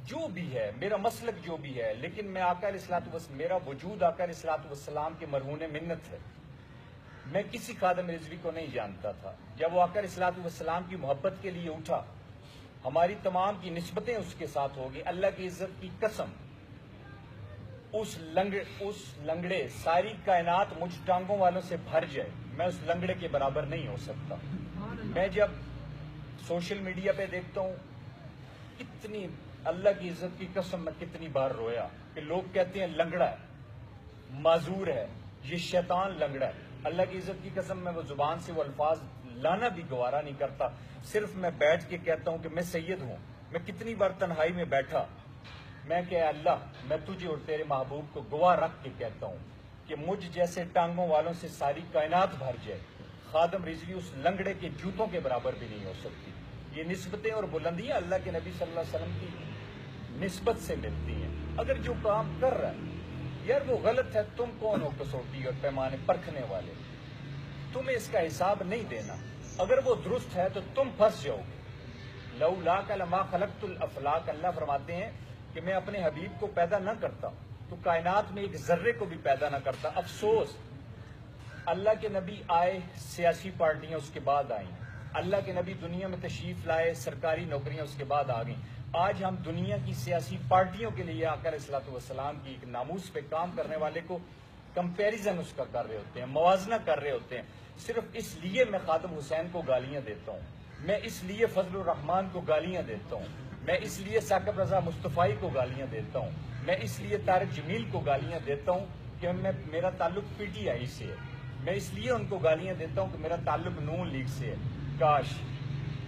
جو بھی ہے میرا مسلک جو بھی ہے، لیکن میں آقا علیہ الصلوۃ والسلام، میرا وجود آقا علیہ الصلوۃ والسلام کے مرہون منت ہے۔ میں کسی خادم رضوی کو نہیں جانتا تھا۔ جب وہ آقا علیہ الصلوۃ والسلام کی محبت کے لیے اٹھا، ہماری تمام کی نسبتیں اس کے ساتھ ہوگی۔ اللہ کی عزت کی قسم، اس لنگڑے ساری کائنات مجھ ٹانگوں والوں سے بھر جائے، میں اس لنگڑے کے برابر نہیں ہو سکتا۔ میں جب سوشل میڈیا پہ دیکھتا ہوں، کتنی اللہ کی عزت کی قسم میں کتنی بار رویا کہ لوگ کہتے ہیں لنگڑا ہے، معذور ہے، یہ شیطان لنگڑا ہے۔ اللہ کی عزت کی قسم میں وہ زبان سے وہ الفاظ لانا بھی گوارا نہیں کرتا، صرف میں بیٹھ کے کہتا ہوں کہ میں سید ہوں۔ میں کتنی بار تنہائی میں بیٹھا، میں کہ اللہ، میں تجھے اور تیرے محبوب کو گواہ رکھ کے کہتا ہوں کہ مجھ جیسے ٹانگوں والوں سے ساری کائنات بھر جائے، خادم رضوی اس لنگڑے کے جوتوں کے برابر بھی نہیں ہو سکتی۔ یہ نسبتیں اور بلندیاں اللہ کے نبی صلی اللہ علیہ وسلم کی نسبت سے ملتی ہیں۔ اگر جو کام کر رہا ہے یار وہ غلط ہے، تم کون ہو کسوٹی اور پیمانے پرکھنے والے؟ تمہیں اس کا حساب نہیں دینا۔ اگر وہ درست ہے تو تم پھنس جاؤ گے۔ لولاک لما خلقت الافلاک، اللہ فرماتے ہیں کہ میں اپنے حبیب کو پیدا نہ کرتا تو کائنات میں ایک ذرے کو بھی پیدا نہ کرتا۔ افسوس، اللہ کے نبی آئے، سیاسی پارٹیاں اس کے بعد آئیں۔ اللہ کے نبی دنیا میں تشریف لائے، سرکاری نوکریاں اس کے بعد آ گئیں۔ آج ہم دنیا کی سیاسی پارٹیوں کے لیے آقا علیہ الصلوۃ والسلام کی ایک ناموس پہ کام کرنے والے کو کمپیریزن اس کا کر رہے ہوتے ہیں، موازنہ کر رہے ہوتے ہیں۔ صرف اس لیے میں خادم حسین کو گالیاں دیتا ہوں، میں اس لیے فضل الرحمان کو گالیاں دیتا ہوں، میں اس لیے ثاقب رضا مصطفی کو گالیاں دیتا ہوں، میں اس لیے طارق جمیل کو گالیاں دیتا ہوں کہ میرا تعلق پی ٹی آئی سے ہے، میں اس لیے ان کو گالیاں دیتا ہوں کہ میرا تعلق نون لیگ سے ہے۔ کاش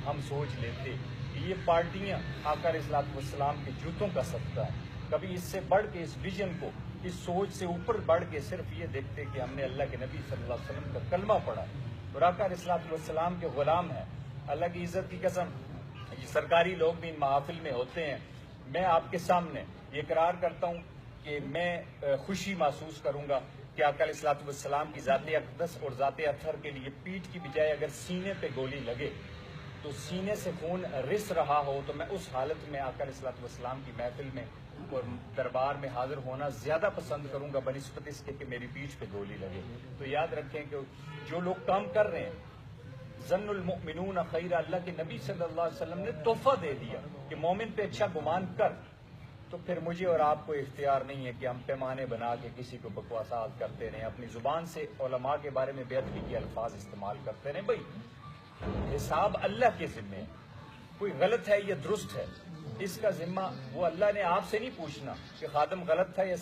ہم سوچ لیتے کہ یہ پارٹیاں آقا علیہ الصلوۃ والسلام کے جوتوں کا صدقہ ہے، کبھی اس سے بڑھ کے، اس ویژن کو، اس سوچ سے اوپر بڑھ کے صرف یہ دیکھتے کہ ہم نے اللہ کے نبی صلی اللہ علیہ وسلم کا کلمہ پڑھا اور آقا علیہ الصلوۃ والسلام کے غلام ہیں۔ اللہ کی عزت کی قسم، یہ سرکاری لوگ بھی ان محافل میں ہوتے ہیں، میں آپ کے سامنے یہ اقرار کرتا ہوں کہ میں خوشی محسوس کروں گا کہ آقا علیہ الصلوۃ والسلام کی ذات اقدس اور ذات اطہر کے لیے پیٹھ کی بجائے اگر سینے پہ گولی لگے تو سینے سے خون رس رہا ہو تو میں اس حالت میں آقا علیہ الصلوۃ والسلام کی محفل میں اور دربار میں حاضر ہونا زیادہ پسند کروں گا بنسبت اس کے کہ میری پیٹھ پہ گولی لگے۔ تو یاد رکھیں کہ جو لوگ کام کر رہے ہیں، ظن المؤمنون خیر، اللہ کے نبی صلی اللہ علیہ وسلم نے تحفہ دے دیا کہ مومن پہ اچھا گمان کر، تو پھر مجھے اور آپ کو اختیار نہیں ہے کہ ہم پیمانے بنا کے کسی کو بکواسات کرتے رہیں، اپنی زبان سے علماء کے بارے میں بے ادبی کے الفاظ استعمال کرتے رہیں۔ بھائی حساب اللہ کے ذمے، کوئی غلط ہے یا درست ہے، اس کا ذمہ وہ اللہ نے آپ سے نہیں پوچھنا کہ خادم غلط تھا یا